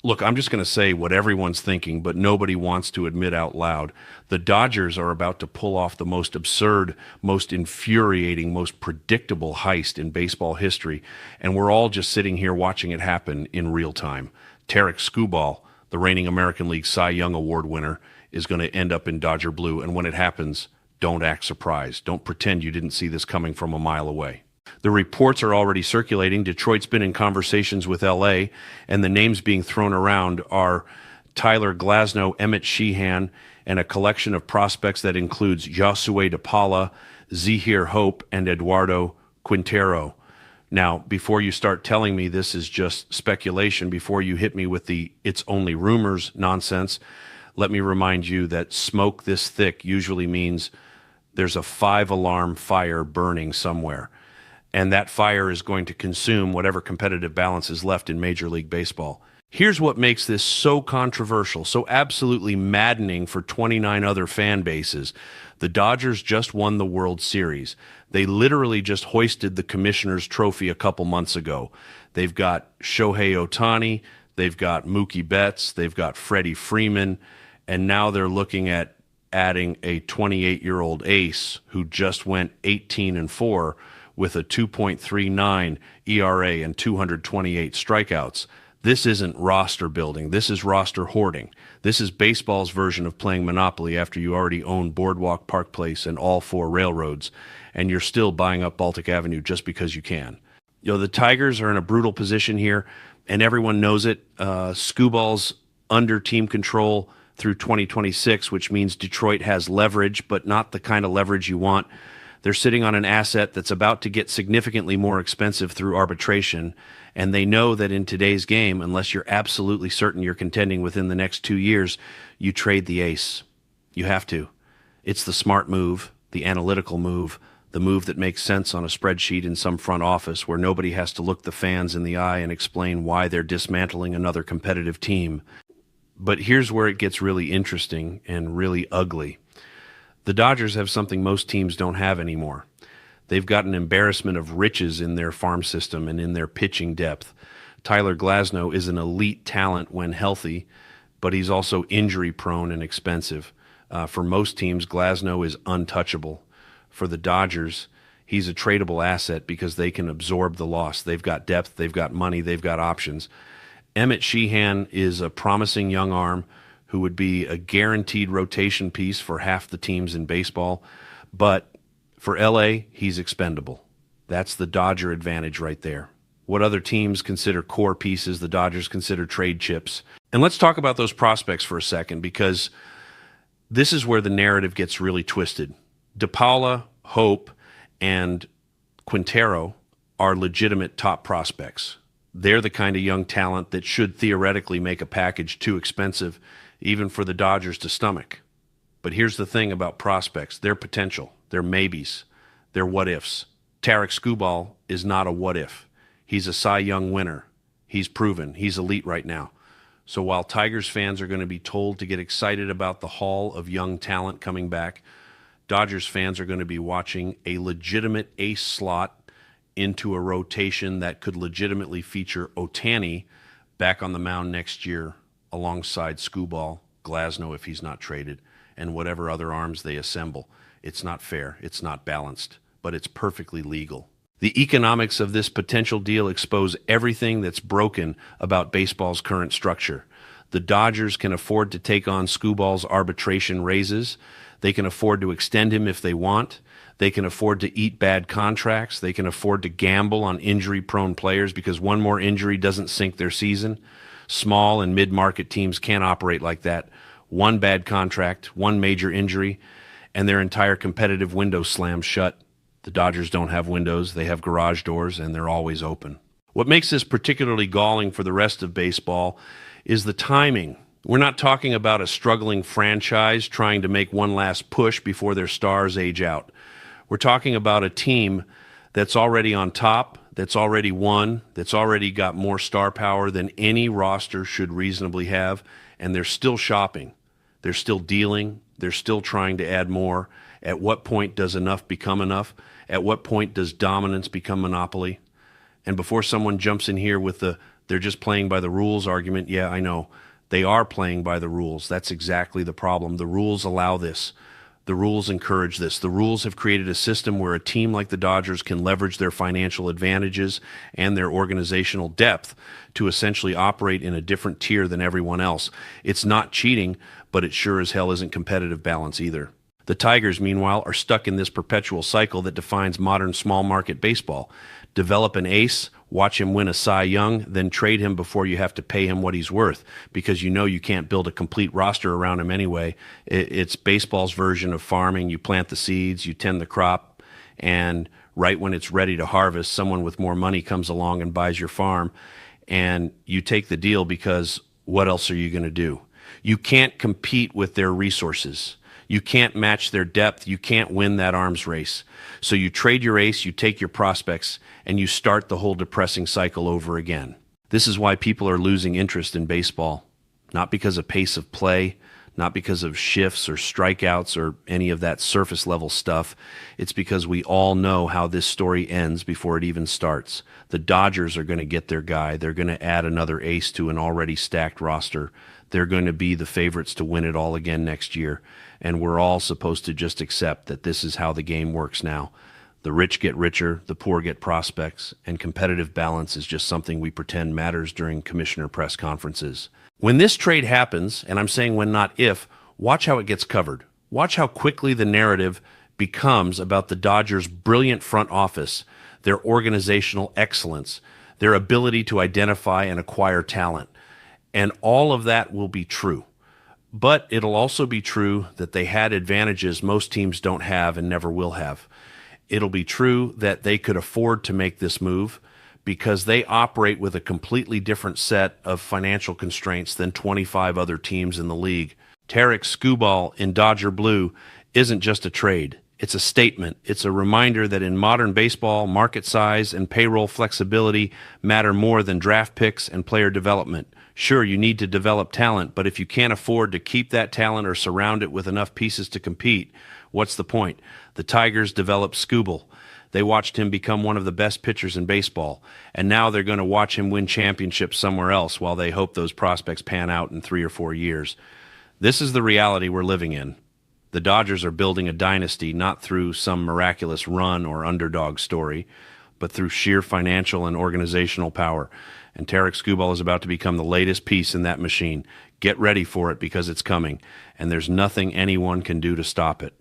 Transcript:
Look, I'm just going to say what everyone's thinking, but nobody wants to admit out loud. The Dodgers are about to pull off the most absurd, most infuriating, most predictable heist in baseball history, and we're all just sitting here watching it happen in real time. Tarek Skubal, the reigning American League Cy Young Award winner, is going to end up in Dodger blue, and when it happens, don't act surprised. Don't pretend you didn't see this coming from a mile away. The reports are already circulating. Detroit's been in conversations with LA, and the names being thrown around are Tyler Glasnow, Emmett Sheehan, and a collection of prospects that includes Josue DePaula, Zahir Hope, and Eduardo Quintero. Now, before you start telling me this is just speculation, before you hit me with the "it's only rumors" nonsense, let me remind you that smoke this thick usually means there's a 5-alarm fire burning somewhere, and that fire is going to consume whatever competitive balance is left in Major League Baseball. Here's what makes this so controversial, so absolutely maddening for 29 other fan bases. The Dodgers just won the World Series. They literally just hoisted the Commissioner's Trophy a couple months ago. They've got Shohei Ohtani, they've got Mookie Betts, they've got Freddie Freeman, and now they're looking at adding a 28-year-old ace who just went 18-4 with a 2.39 ERA and 228 strikeouts. This isn't roster building. This is roster hoarding. This is baseball's version of playing Monopoly after you already own Boardwalk, Park Place, and all 4 railroads, and you're still buying up Baltic Avenue just because you can. The Tigers are in a brutal position here, and everyone knows it. Scubal's under team control through 2026, which means Detroit has leverage, but not the kind of leverage you want. They're sitting on an asset that's about to get significantly more expensive through arbitration, and they know that in today's game, unless you're absolutely certain you're contending within the next 2 years, you trade the ace. You have to. It's the smart move, the analytical move, the move that makes sense on a spreadsheet in some front office where nobody has to look the fans in the eye and explain why they're dismantling another competitive team. But here's where it gets really interesting and really ugly. The Dodgers have something most teams don't have anymore. They've got an embarrassment of riches in their farm system and in their pitching depth. Tyler Glasnow is an elite talent when healthy, but he's also injury-prone and expensive. For most teams, Glasnow is untouchable. For the Dodgers, he's a tradable asset because they can absorb the loss. They've got depth, they've got money, they've got options. Emmett Sheehan is a promising young arm who would be a guaranteed rotation piece for half the teams in baseball. But for LA, he's expendable. That's the Dodger advantage right there. What other teams consider core pieces, the Dodgers consider trade chips. And let's talk about those prospects for a second, because this is where the narrative gets really twisted. DePaula, Hope, and Quintero are legitimate top prospects. They're the kind of young talent that should theoretically make a package too expensive even for the Dodgers to stomach. But here's the thing about prospects. Their potential, their maybes, their what-ifs. Tarek Skubal is not a what-if. He's a Cy Young winner. He's proven. He's elite right now. So while Tigers fans are going to be told to get excited about the haul of young talent coming back, Dodgers fans are going to be watching a legitimate ace slot into a rotation that could legitimately feature Ohtani back on the mound next year alongside Skubal, Glasnow if he's not traded, and whatever other arms they assemble. It's not fair, it's not balanced, but it's perfectly legal. The economics of this potential deal expose everything that's broken about baseball's current structure. The Dodgers can afford to take on Skubal's arbitration raises. They can afford to extend him if they want. They can afford to eat bad contracts. They can afford to gamble on injury-prone players because one more injury doesn't sink their season. Small and mid-market teams can't operate like that. One bad contract, one major injury, and their entire competitive window slams shut. The Dodgers don't have windows. They have garage doors, and they're always open. What makes this particularly galling for the rest of baseball is the timing. We're not talking about a struggling franchise trying to make one last push before their stars age out. We're talking about a team that's already on top, that's already won, that's already got more star power than any roster should reasonably have, and they're still shopping. They're still dealing. They're still trying to add more. At what point does enough become enough? At what point does dominance become monopoly? And before someone jumps in here with the they're just playing by the rules argument. Yeah, I know. They are playing by the rules. That's exactly the problem. The rules allow this. The rules encourage this. The rules have created a system where a team like the Dodgers can leverage their financial advantages and their organizational depth to essentially operate in a different tier than everyone else. It's not cheating, but it sure as hell isn't competitive balance either. The Tigers, meanwhile, are stuck in this perpetual cycle that defines modern small market baseball. Develop an ace, watch him win a Cy Young, then trade him before you have to pay him what he's worth, because you know you can't build a complete roster around him anyway. It's baseball's version of farming. You plant the seeds, you tend the crop, and right when it's ready to harvest, someone with more money comes along and buys your farm, and you take the deal because what else are you going to do? You can't compete with their resources. You can't match their depth. You can't win that arms race. So you trade your ace, you take your prospects, and you start the whole depressing cycle over again. This is why people are losing interest in baseball. Not because of pace of play, not because of shifts or strikeouts or any of that surface level stuff. It's because we all know how this story ends before it even starts. The Dodgers are going to get their guy. They're going to add another ace to an already stacked roster. They're going to be the favorites to win it all again next year. And we're all supposed to just accept that this is how the game works now. The rich get richer, the poor get prospects, and competitive balance is just something we pretend matters during commissioner press conferences. When this trade happens, and I'm saying when, not if, watch how it gets covered. Watch how quickly the narrative becomes about the Dodgers' brilliant front office, their organizational excellence, their ability to identify and acquire talent. And all of that will be true. But it'll also be true that they had advantages most teams don't have and never will have. It'll be true that they could afford to make this move because they operate with a completely different set of financial constraints than 25 other teams in the league. Tarik Skubal in Dodger Blue isn't just a trade. It's a statement. It's a reminder that in modern baseball, market size and payroll flexibility matter more than draft picks and player development. Sure, you need to develop talent, but if you can't afford to keep that talent or surround it with enough pieces to compete, what's the point? The Tigers developed Skubal. They watched him become one of the best pitchers in baseball, and now they're going to watch him win championships somewhere else while they hope those prospects pan out in 3 or 4 years. This is the reality we're living in. The Dodgers are building a dynasty not through some miraculous run or underdog story, but through sheer financial and organizational power. And Tarik Skubal is about to become the latest piece in that machine. Get ready for it because it's coming, and there's nothing anyone can do to stop it.